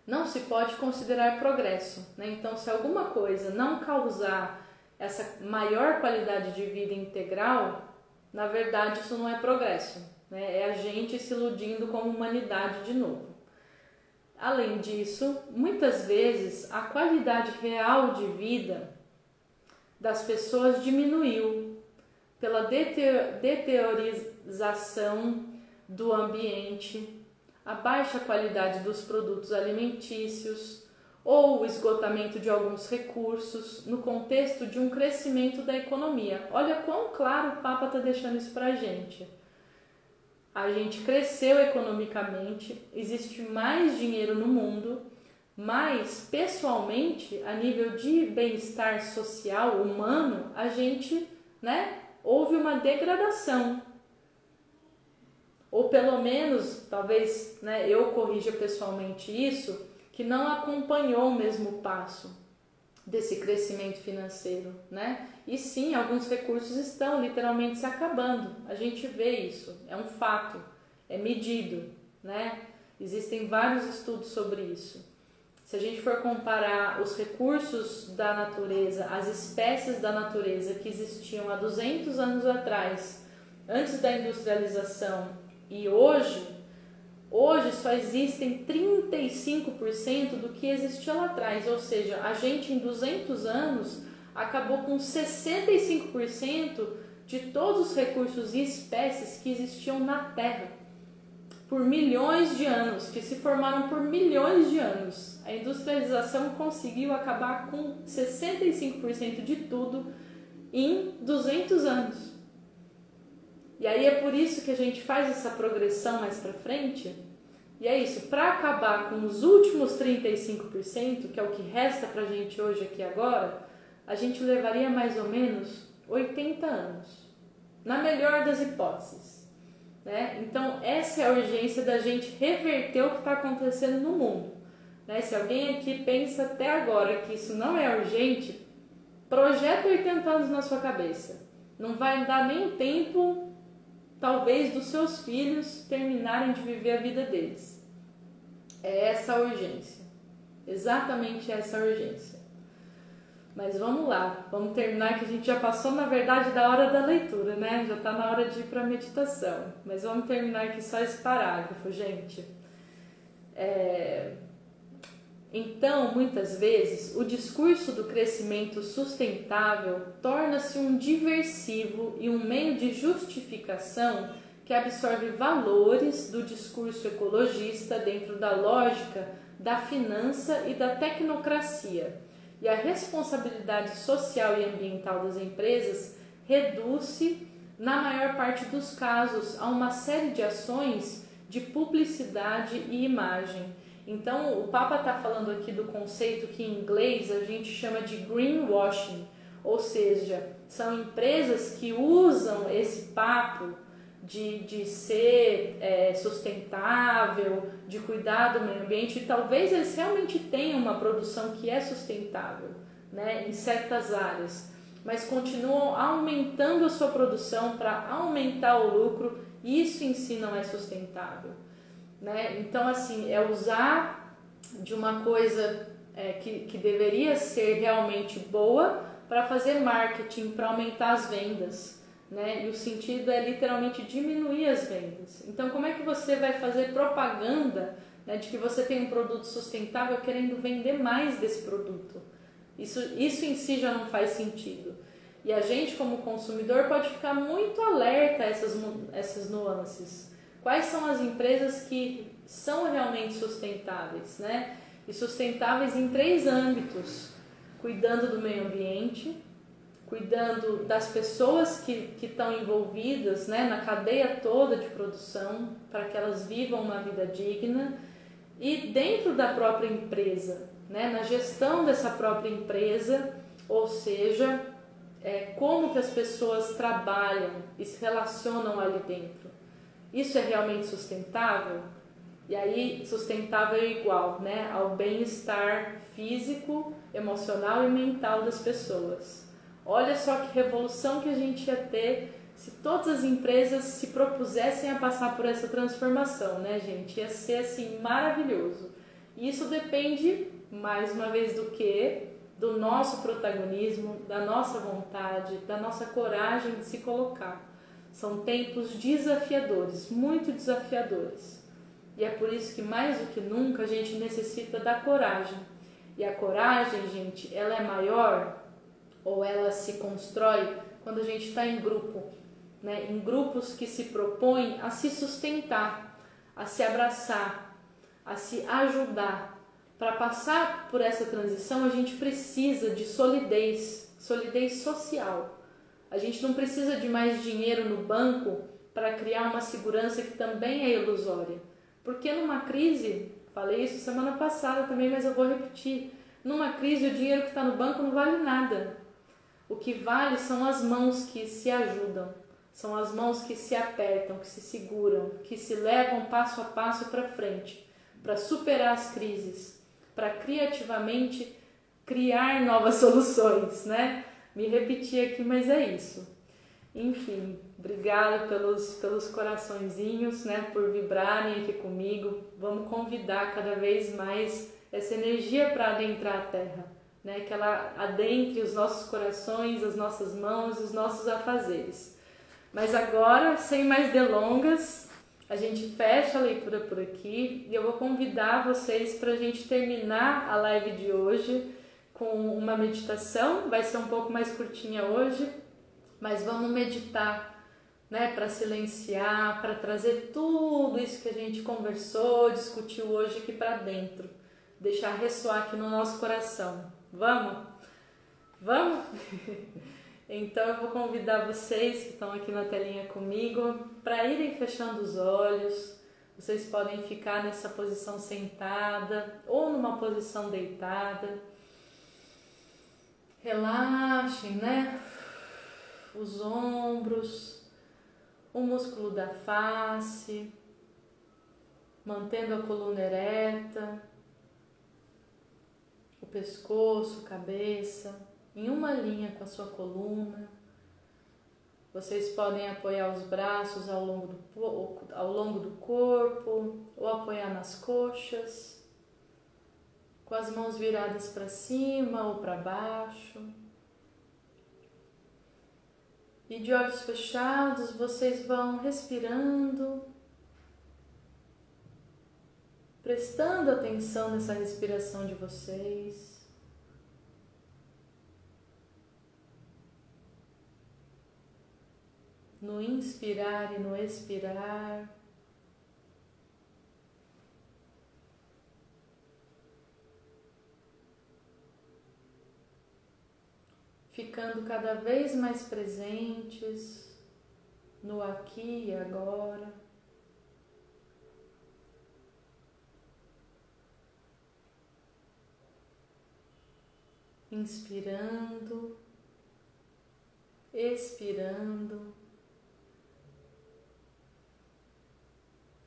Não se pode considerar progresso, né? Então, se alguma coisa não causar essa maior qualidade de vida integral, na verdade isso não é progresso, né? É a gente se iludindo como humanidade de novo. Além disso, muitas vezes a qualidade real de vida das pessoas diminuiu pela deteriorização do ambiente, a baixa qualidade dos produtos alimentícios ou o esgotamento de alguns recursos no contexto de um crescimento da economia. Olha quão claro o Papa está deixando isso para a gente. A gente cresceu economicamente, existe mais dinheiro no mundo, Mas, pessoalmente, a nível de bem-estar social, humano, a gente, né, houve uma degradação. Ou pelo menos, talvez, né, eu corrija pessoalmente isso, que não acompanhou o mesmo passo desse crescimento financeiro, né? E sim, alguns recursos estão literalmente se acabando. A gente vê isso, é um fato, é medido, né? Existem vários estudos sobre isso. Se a gente for comparar os recursos da natureza, as espécies da natureza que existiam há 200 anos atrás, antes da industrialização, e hoje só existem 35% do que existia lá atrás, ou seja, a gente em 200 anos acabou com 65% de todos os recursos e espécies que existiam na Terra por milhões de anos, que se formaram por milhões de anos. A industrialização conseguiu acabar com 65% de tudo em 200 anos. E aí é por isso que a gente faz essa progressão mais para frente. E é isso, para acabar com os últimos 35%, que é o que resta para a gente hoje aqui agora, a gente levaria mais ou menos 80 anos, na melhor das hipóteses, né? Então essa é a urgência da gente reverter o que está acontecendo no mundo, né? Se alguém aqui pensa até agora que isso não é urgente, projeta 80 anos na sua cabeça. Não vai dar nem tempo, talvez, dos seus filhos terminarem de viver a vida deles. É essa a urgência. Exatamente essa a urgência. Mas vamos lá, vamos terminar que a gente já passou, na verdade, da hora da leitura, né? Já está na hora de ir para a meditação. Mas vamos terminar aqui só esse parágrafo, gente. Então, muitas vezes, o discurso do crescimento sustentável torna-se um diversivo e um meio de justificação que absorve valores do discurso ecologista dentro da lógica da finança e da tecnocracia. E a responsabilidade social e ambiental das empresas reduz-se, na maior parte dos casos, a uma série de ações de publicidade e imagem. Então, o Papa está falando aqui do conceito que em inglês a gente chama de greenwashing, ou seja, são empresas que usam esse papo de ser sustentável, de cuidar do meio ambiente, e talvez eles realmente tenham uma produção que é sustentável, né, em certas áreas, mas continuam aumentando a sua produção para aumentar o lucro, e isso em si não é sustentável. Né? Então, assim, é usar de uma coisa que deveria ser realmente boa para fazer marketing, para aumentar as vendas, né? E o sentido é literalmente diminuir as vendas. Então, como é que você vai fazer propaganda, né, de que você tem um produto sustentável querendo vender mais desse produto? Isso em si já não faz sentido. E a gente, como consumidor, pode ficar muito alerta a essas nuances. Quais são as empresas que são realmente sustentáveis, né? E sustentáveis em 3 âmbitos: cuidando do meio ambiente, cuidando das pessoas que estão envolvidas, né, na cadeia toda de produção, para que elas vivam uma vida digna, e dentro da própria empresa, né, na gestão dessa própria empresa, ou seja, como que as pessoas trabalham e se relacionam ali dentro. Isso é realmente sustentável? E aí, sustentável é igual, né, ao bem-estar físico, emocional e mental das pessoas. Olha só que revolução que a gente ia ter se todas as empresas se propusessem a passar por essa transformação, né, gente? Ia ser, assim, maravilhoso. E isso depende, mais uma vez, do quê? Do nosso protagonismo, da nossa vontade, da nossa coragem de se colocar. São tempos desafiadores, muito desafiadores. E é por isso que, mais do que nunca, a gente necessita da coragem. E a coragem, gente, ela é maior, ou ela se constrói, quando a gente está em grupo, né? Em grupos que se propõem a se sustentar, a se abraçar, a se ajudar. Para passar por essa transição, a gente precisa de solidez social. A gente não precisa de mais dinheiro no banco para criar uma segurança que também é ilusória. Porque numa crise, Falei isso semana passada também, mas eu vou repetir. Numa crise, o dinheiro que está no banco não vale nada. O que vale são as mãos que se ajudam, são as mãos que se apertam, que se seguram, que se levam passo a passo para frente, para superar as crises, para criativamente criar novas soluções, né? Me repeti aqui, mas é isso. Enfim, obrigado pelos coraçõezinhos, né? Por vibrarem aqui comigo. Vamos convidar cada vez mais essa energia para adentrar a Terra, né? Que ela adentre os nossos corações, as nossas mãos, os nossos afazeres. Mas agora, sem mais delongas, a gente fecha a leitura por aqui e eu vou convidar vocês para a gente terminar a live de hoje com uma meditação. Vai ser um pouco mais curtinha hoje, mas vamos meditar, né, para silenciar, para trazer tudo isso que a gente conversou, discutiu hoje aqui para dentro, deixar ressoar aqui no nosso coração. Vamos? Vamos? Então eu vou convidar vocês que estão aqui na telinha comigo para irem fechando os olhos. Vocês podem ficar nessa posição sentada ou numa posição deitada. Relaxem, né? Os ombros, o músculo da face, mantendo a coluna ereta, o pescoço, cabeça, em uma linha com a sua coluna. Vocês podem apoiar os braços ao longo do corpo ou apoiar nas coxas, com as mãos viradas para cima ou para baixo. E de olhos fechados, vocês vão respirando, prestando atenção nessa respiração de vocês. No inspirar e no expirar. Ficando cada vez mais presentes no aqui e agora. Inspirando, expirando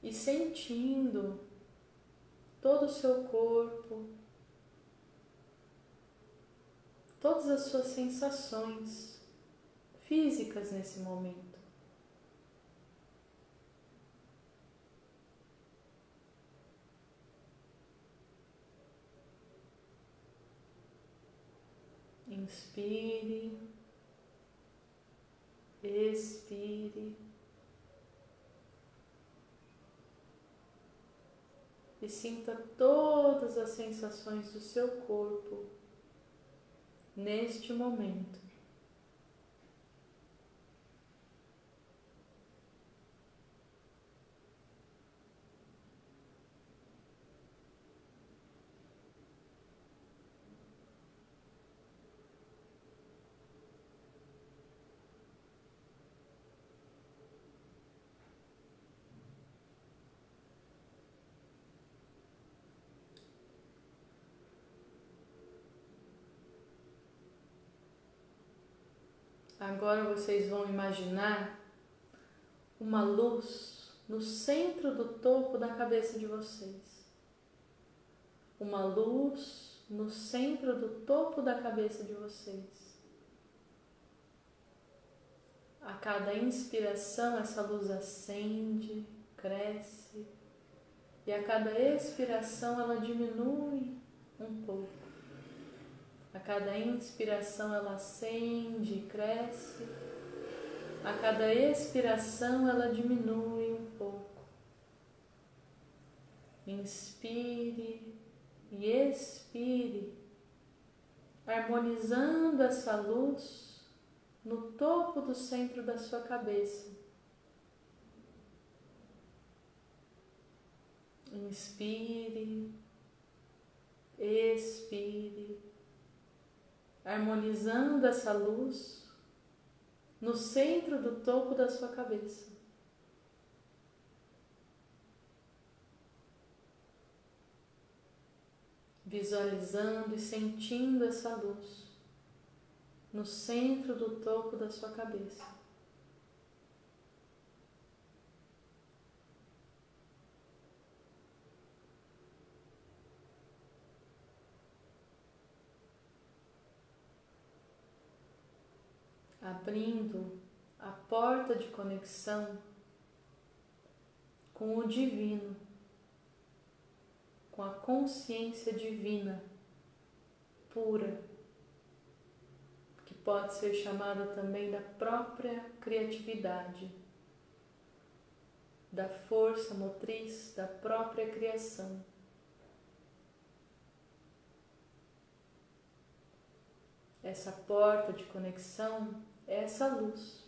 e sentindo todo o seu corpo, todas as suas sensações físicas nesse momento. Inspire, expire e sinta todas as sensações do seu corpo neste momento. Agora vocês vão imaginar uma luz no centro do topo da cabeça de vocês. Uma luz no centro do topo da cabeça de vocês. A cada inspiração, essa luz acende, cresce, e a cada expiração ela diminui um pouco. A cada inspiração ela acende e cresce, a cada expiração ela diminui um pouco. Inspire e expire, harmonizando essa luz no topo do centro da sua cabeça. Inspire, expire, harmonizando essa luz no centro do topo da sua cabeça. visualizando e sentindo essa luz no centro do topo da sua cabeça. Abrindo a porta de conexão com o divino, com a consciência divina pura, que pode ser chamada também da própria criatividade, da força motriz da própria criação. Essa porta de conexão é essa luz.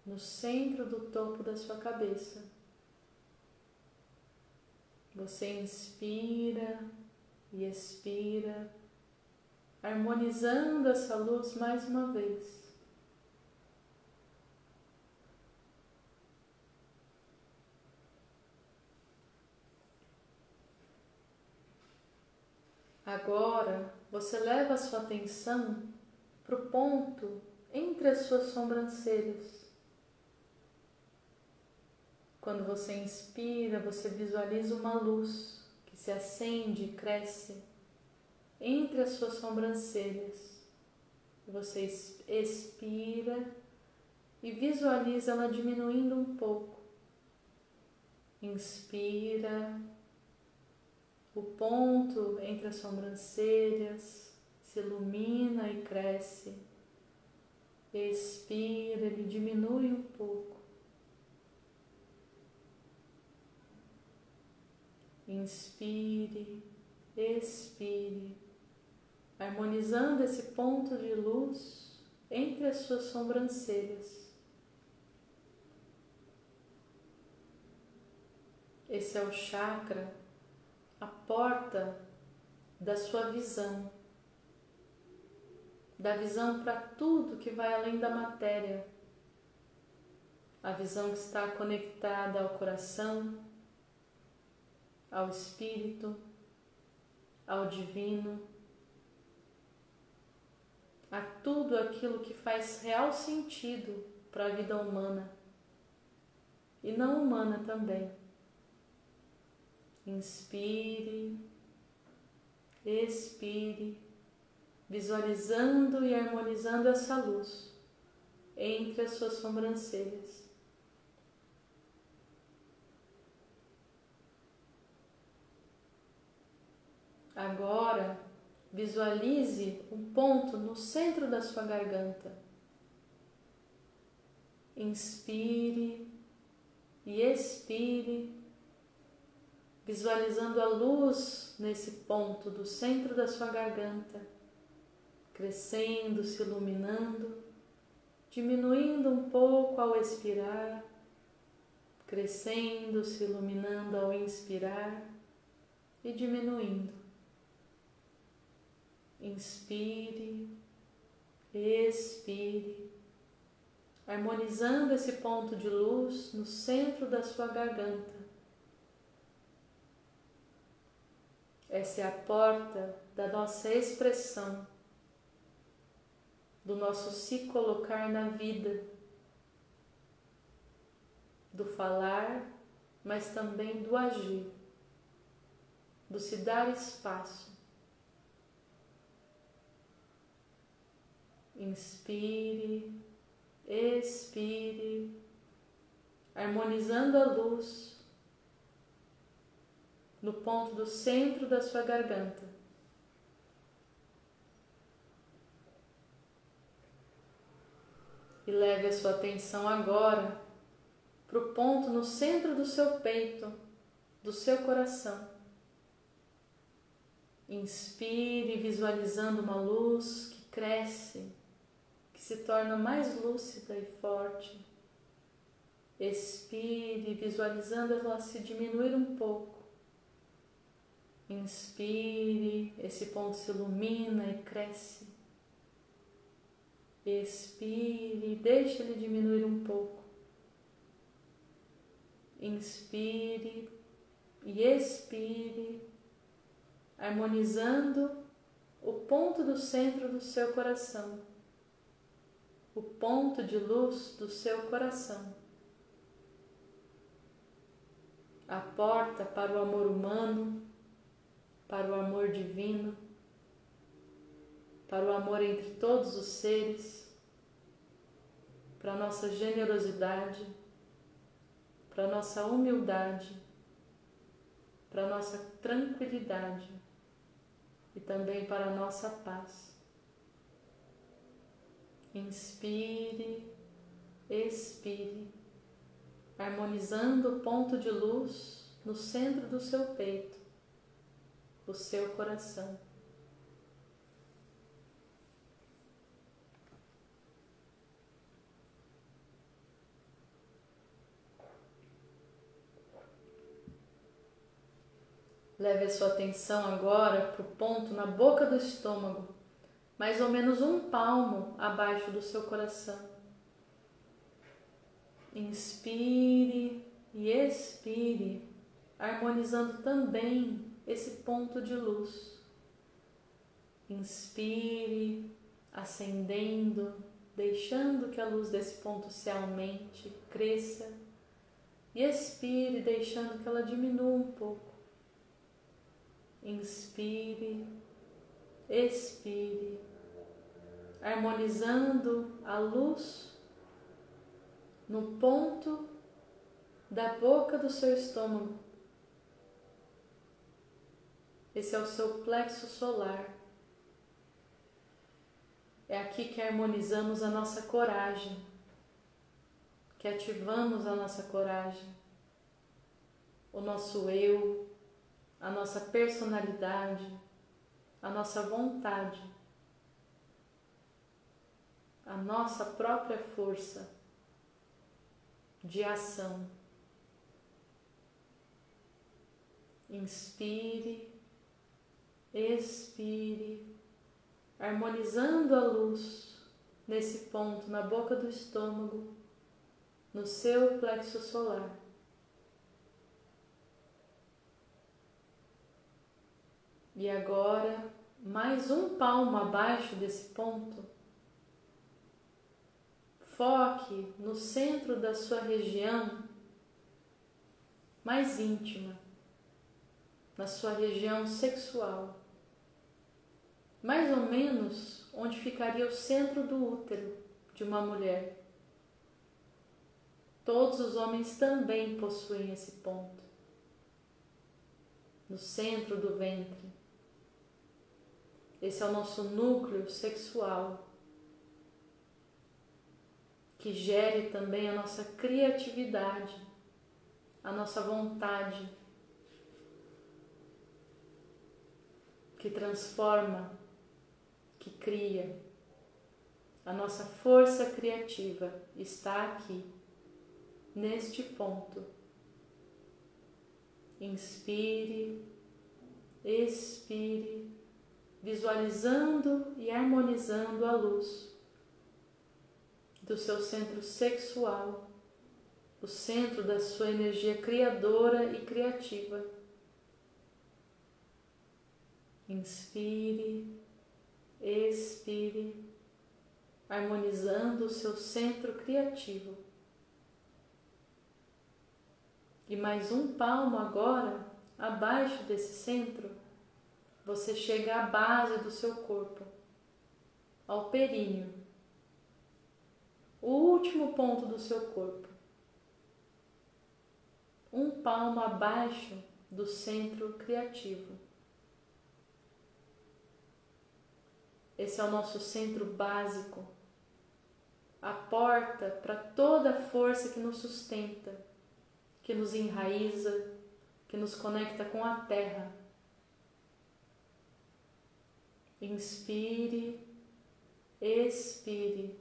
No centro do topo da sua cabeça. Você inspira e expira, harmonizando essa luz mais uma vez. Agora você leva a sua atenção para o ponto entre as suas sobrancelhas. Quando você inspira, você visualiza uma luz que se acende e cresce entre as suas sobrancelhas. Você expira e visualiza ela diminuindo um pouco. Inspira, o ponto entre as sobrancelhas se ilumina e cresce. Expira, ele diminui um pouco. Inspire, expire, harmonizando esse ponto de luz entre as suas sobrancelhas. Esse é o chakra, a porta da sua visão, da visão para tudo que vai além da matéria, a visão que está conectada ao coração, ao espírito, ao divino, a tudo aquilo que faz real sentido para a vida humana e não humana também. Inspire, expire, visualizando e harmonizando essa luz entre as suas sobrancelhas. Agora, visualize um ponto no centro da sua garganta. Inspire e expire, visualizando a luz nesse ponto do centro da sua garganta, crescendo, se iluminando, diminuindo um pouco ao expirar, crescendo, se iluminando ao inspirar e diminuindo. Inspire, expire, harmonizando esse ponto de luz no centro da sua garganta. Essa é a porta da nossa expressão, do nosso se colocar na vida, do falar, mas também do agir, do se dar espaço. Inspire, expire, harmonizando a luz no ponto do centro da sua garganta. E leve a sua atenção agora para o ponto no centro do seu peito, do seu coração. Inspire, visualizando uma luz que cresce, que se torna mais lúcida e forte. Expire, visualizando ela se diminuir um pouco. Inspire, esse ponto se ilumina e cresce. Expire, deixe ele diminuir um pouco. inspire e expire, harmonizando o ponto do centro do seu coração, o ponto de luz do seu coração, a porta para o amor humano, para o amor divino, para o amor entre todos os seres, para a nossa generosidade, para a nossa humildade, para a nossa tranquilidade e também para a nossa paz. Inspire, expire, harmonizando o ponto de luz no centro do seu peito, o seu coração. Leve a sua atenção agora para o ponto na boca do estômago, mais ou menos um palmo abaixo do seu coração. Inspire e expire, harmonizando também esse ponto de luz. Inspire, acendendo, deixando que a luz desse ponto se aumente, cresça. E expire, deixando que ela diminua um pouco. Inspire, expire, harmonizando a luz no ponto da boca do seu estômago. Esse é o seu plexo solar. É aqui que harmonizamos a nossa coragem, que ativamos a nossa coragem, o nosso eu, a nossa personalidade, a nossa vontade, a nossa própria força de ação. Inspire, expire, harmonizando a luz nesse ponto na boca do estômago, no seu plexo solar. E agora, mais um palmo abaixo desse ponto, foque no centro da sua região mais íntima, na sua região sexual, mais ou menos onde ficaria o centro do útero de uma mulher. Todos os homens também possuem esse ponto, no centro do ventre. Esse é o nosso núcleo sexual, que gere também a nossa criatividade, a nossa vontade, que transforma, que cria. A nossa força criativa está aqui, neste ponto. Inspire, expire, visualizando e harmonizando a luz do seu centro sexual, o centro da sua energia criadora e criativa. Inspire, expire, harmonizando o seu centro criativo. E mais um palmo agora, abaixo desse centro, você chega à base do seu corpo, ao períneo, o último ponto do seu corpo. Um palmo abaixo do centro criativo. Esse é o nosso centro básico, a porta para toda a força que nos sustenta, que nos enraiza, que nos conecta com a terra. Inspire, expire,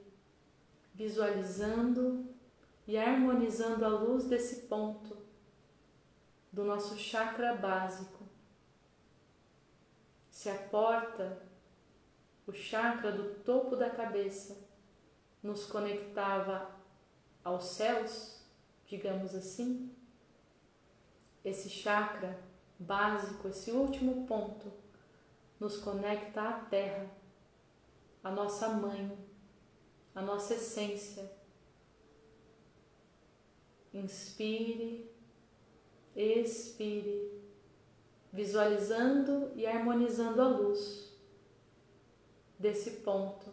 visualizando e harmonizando a luz desse ponto do nosso chakra básico. Se a porta, o chakra do topo da cabeça, nos conectava aos céus, digamos assim, Esse chakra básico, esse último ponto, nos conecta à Terra, à nossa mãe, à nossa essência. Inspire, expire, visualizando e harmonizando a luz desse ponto,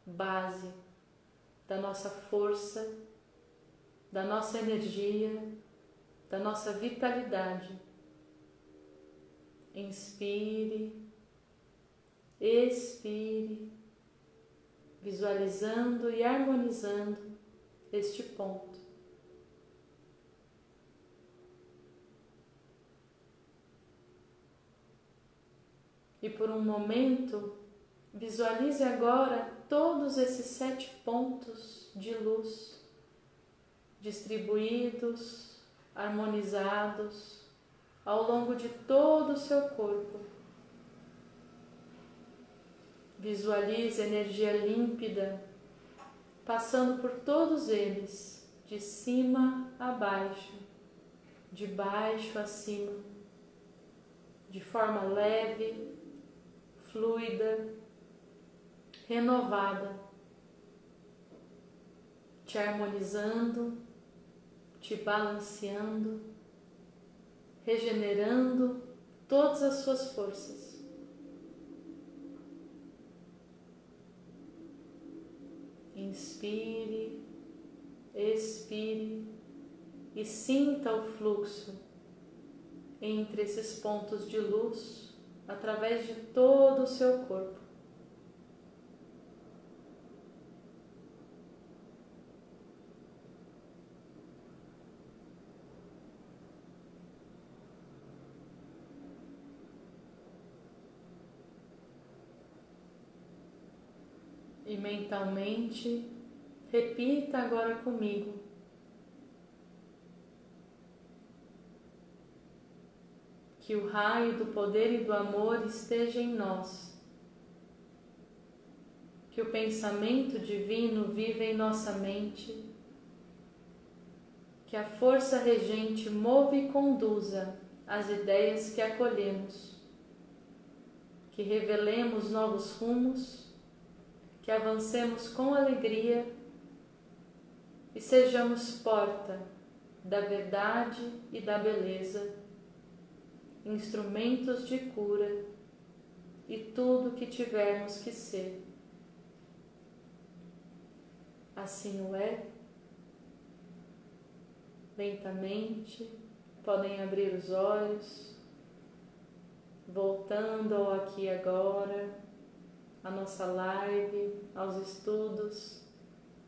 base da nossa força, da nossa energia, da nossa vitalidade. Inspire, expire, visualizando e harmonizando este ponto. E por um momento, visualize agora todos esses 7 pontos de luz distribuídos, harmonizados ao longo de todo o seu corpo. Visualize a energia límpida passando por todos eles, de cima a baixo, de baixo a cima, de forma leve, fluida, renovada, te harmonizando, te balanceando, regenerando todas as suas forças. Inspire, expire e sinta o fluxo entre esses pontos de luz através de todo o seu corpo. E mentalmente, repita agora comigo: que o raio do poder e do amor esteja em nós, que o pensamento divino viva em nossa mente, que a força regente mova e conduza as ideias que acolhemos, que revelemos novos rumos, que avancemos com alegria e sejamos porta da verdade e da beleza, instrumentos de cura e tudo que tivermos que ser. Assim o é. Lentamente podem abrir os olhos, voltando ao aqui e agora, à nossa live, aos estudos.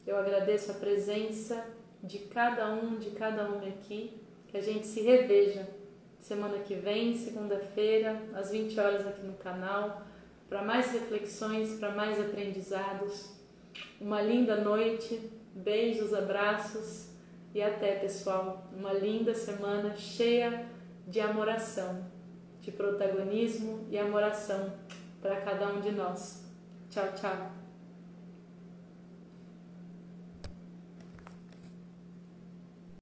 Eu agradeço a presença de cada um aqui, que a gente se reveja semana que vem, segunda-feira, às 20 horas aqui no canal, para mais reflexões, para mais aprendizados. Uma linda noite, beijos, abraços e até, pessoal. Uma linda semana cheia de amoração, de protagonismo e amoração para cada um de nós. Tchau, tchau.